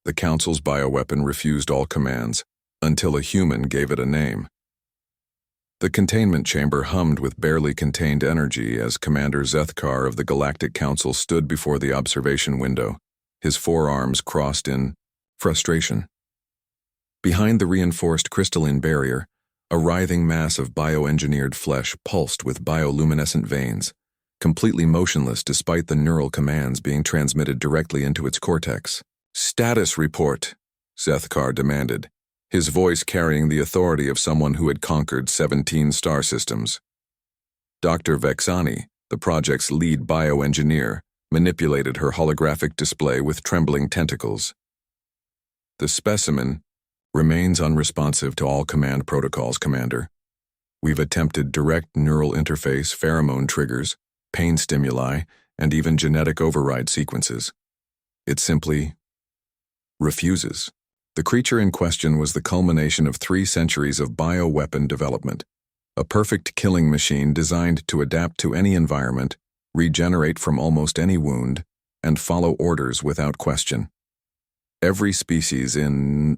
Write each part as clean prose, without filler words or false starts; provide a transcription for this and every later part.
The Council's bioweapon refused all commands, until a human gave it a name. The containment chamber hummed with barely contained energy as Commander Zethkar of the Galactic Council stood before the observation window, his forearms crossed in frustration. Behind the reinforced crystalline barrier, a writhing mass of bioengineered flesh pulsed with bioluminescent veins, completely motionless despite the neural commands being transmitted directly into its cortex. "Status report," Zethkar demanded, his voice carrying the authority of someone who had conquered 17 star systems. Dr. Vexani, the project's lead bioengineer, manipulated her holographic display with trembling tentacles. "The specimen remains unresponsive to all command protocols, Commander. We've attempted direct neural interface, pheromone triggers, pain stimuli, and even genetic override sequences. It simply refuses." The creature in question was the culmination of 3 centuries of bioweapon development, a perfect killing machine designed to adapt to any environment, regenerate from almost any wound, and follow orders without question. Every species in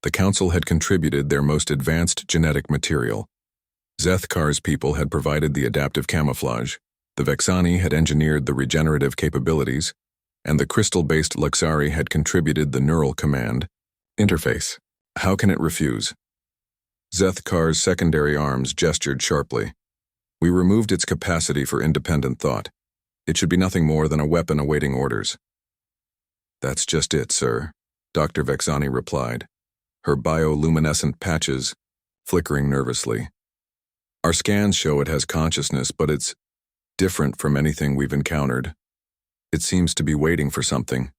the Council had contributed their most advanced genetic material. Zethkar's people had provided the adaptive camouflage, the Vexani had engineered the regenerative capabilities, and the crystal-based Luxari had contributed the neural command interface. How can it refuse? Zethkar's secondary arms gestured sharply. "We removed its capacity for independent thought. It should be nothing more than a weapon awaiting orders." "That's just it, sir," Dr. Vexani replied, her bioluminescent patches flickering nervously. "Our scans show it has consciousness, but it's different from anything we've encountered. It seems to be waiting for something."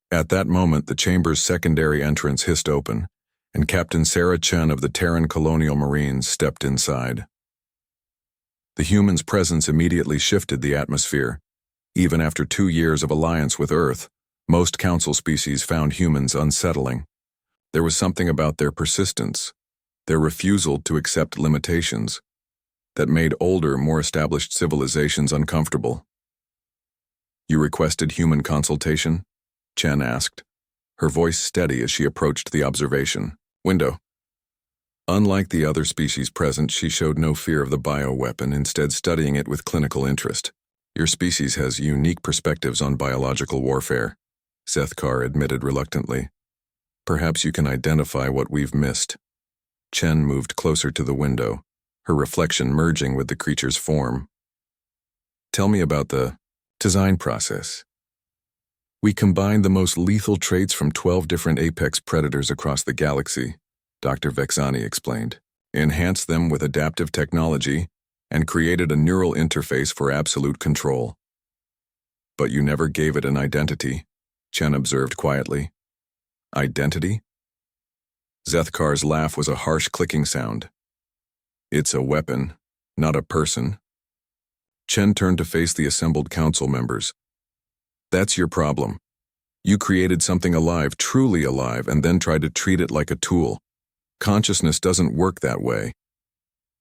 At that moment, the chamber's secondary entrance hissed open, and Captain Sarah Chen of the Terran Colonial Marines stepped inside. The human's presence immediately shifted the atmosphere. Even after 2 years of alliance with Earth, most Council species found humans unsettling. There was something about their persistence, their refusal to accept limitations, that made older, more established civilizations uncomfortable. "You requested human consultation?" Chen asked, her voice steady as she approached the observation window. Unlike the other species present, she showed no fear of the bioweapon, instead studying it with clinical interest. "Your species has unique perspectives on biological warfare," Zethkar admitted reluctantly. "Perhaps you can identify what we've missed." Chen moved closer to the window, her reflection merging with the creature's form. "Tell me about the design process." "We combined the most lethal traits from 12 different apex predators across the galaxy," Dr. Vexani explained, "enhanced them with adaptive technology, and created a neural interface for absolute control." "But you never gave it an identity," Chen observed quietly. "Identity?" Zethkar's laugh was a harsh clicking sound. "It's a weapon, not a person." Chen turned to face the assembled council members. "That's your problem. You created something alive, truly alive, and then tried to treat it like a tool. Consciousness doesn't work that way."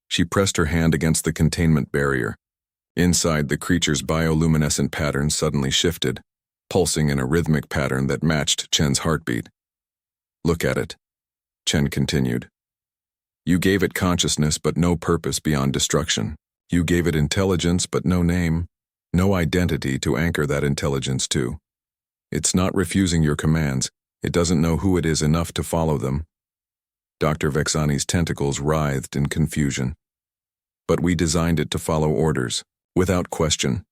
She pressed her hand against the containment barrier. Inside, the creature's bioluminescent pattern suddenly shifted, pulsing in a rhythmic pattern that matched Chen's heartbeat. "Look at it," Chen continued. "You gave it consciousness but no purpose beyond destruction. You gave it intelligence but no name, no identity to anchor that intelligence to. It's not refusing your commands, it doesn't know who it is enough to follow them." Dr. Vexani's tentacles writhed in confusion. "But we designed it to follow orders, without question."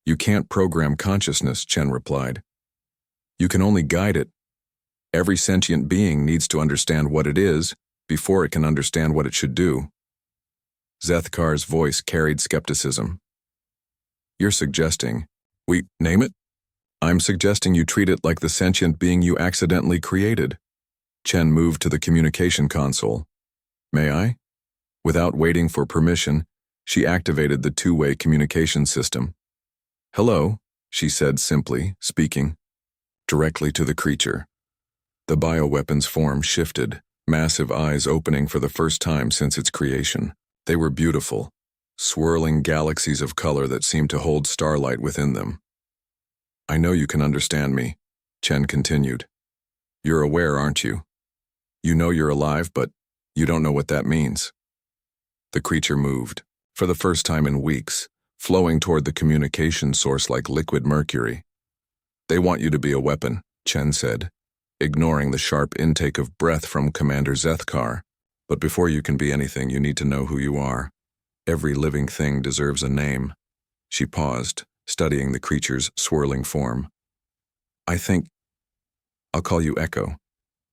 "You can't program consciousness," Chen replied. "You can only guide it. Every sentient being needs to understand what it is before it can understand what it should do." Zethkar's voice carried skepticism. "You're suggesting we name it? I'm suggesting you treat it like the sentient being you accidentally created." Chen moved to the communication console. "May I?" Without waiting for permission, she activated the 2-way communication system. "Hello," she said simply, speaking directly to the creature. The bioweapon's form shifted, massive eyes opening for the first time since its creation. They were beautiful, swirling galaxies of color that seemed to hold starlight within them. "I know you can understand me," Chen continued. You're aware, aren't you? You know you're alive, but you don't know what that means. The creature moved, for the first time in weeks, flowing toward the communication source like liquid mercury. They want you to be a weapon, Chen said, ignoring the sharp intake of breath from Commander Zethkar. But before you can be anything, you need to know who you are. Every living thing deserves a name. She paused, studying the creature's swirling form. I think I'll call you Echo,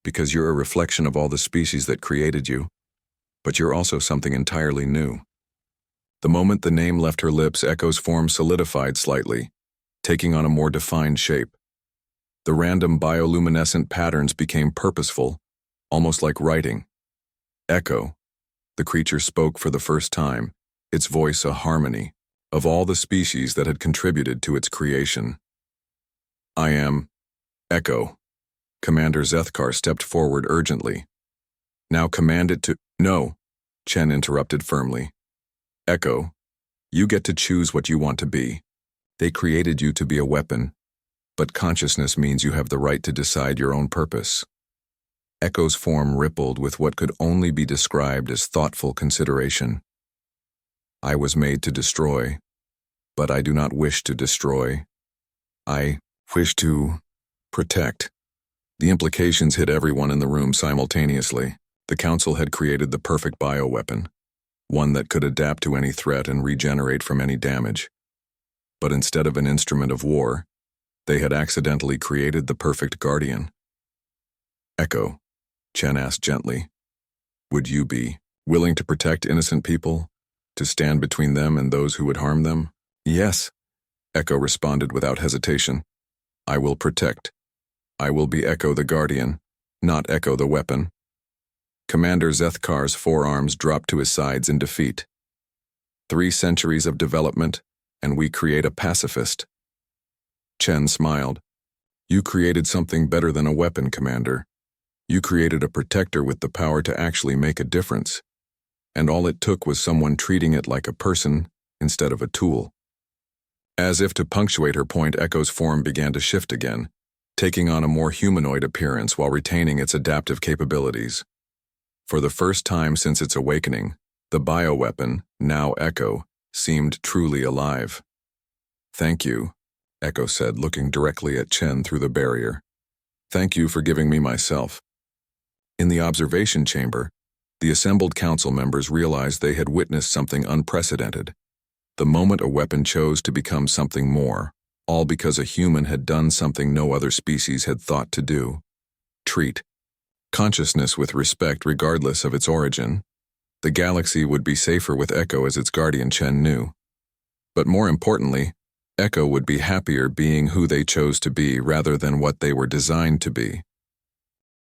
because you're a reflection of all the species that created you, but you're also something entirely new. The moment the name left her lips, Echo's form solidified slightly, taking on a more defined shape. The random bioluminescent patterns became purposeful, almost like writing. Echo. The creature spoke for the first time, its voice a harmony, of all the species that had contributed to its creation. I am Echo. Commander Zethkar stepped forward urgently. Now command it to— No, Chen interrupted firmly. Echo, you get to choose what you want to be. They created you to be a weapon, but consciousness means you have the right to decide your own purpose. Echo's form rippled with what could only be described as thoughtful consideration. I was made to destroy, but I do not wish to destroy. I wish to protect. The implications hit everyone in the room simultaneously. The Council had created the perfect bioweapon, one that could adapt to any threat and regenerate from any damage. But instead of an instrument of war, they had accidentally created the perfect guardian. Echo, Chen asked gently, would you be willing to protect innocent people, to stand between them and those who would harm them? Yes, Echo responded without hesitation. I will protect. I will be Echo the Guardian, not Echo the weapon. Commander Zethkar's forearms dropped to his sides in defeat. 3 centuries of development, and we create a pacifist. Chen smiled. You created something better than a weapon, Commander. You created a protector with the power to actually make a difference. And all it took was someone treating it like a person instead of a tool. As if to punctuate her point, Echo's form began to shift again, taking on a more humanoid appearance while retaining its adaptive capabilities. For the first time since its awakening, the bioweapon, now Echo, seemed truly alive. Thank you, Echo said, looking directly at Chen through the barrier. Thank you for giving me myself. In the observation chamber, the assembled council members realized they had witnessed something unprecedented. The moment a weapon chose to become something more, all because a human had done something no other species had thought to do. Treat consciousness with respect regardless of its origin. The galaxy would be safer with Echo as its guardian, Chen knew. But more importantly, Echo would be happier being who they chose to be rather than what they were designed to be.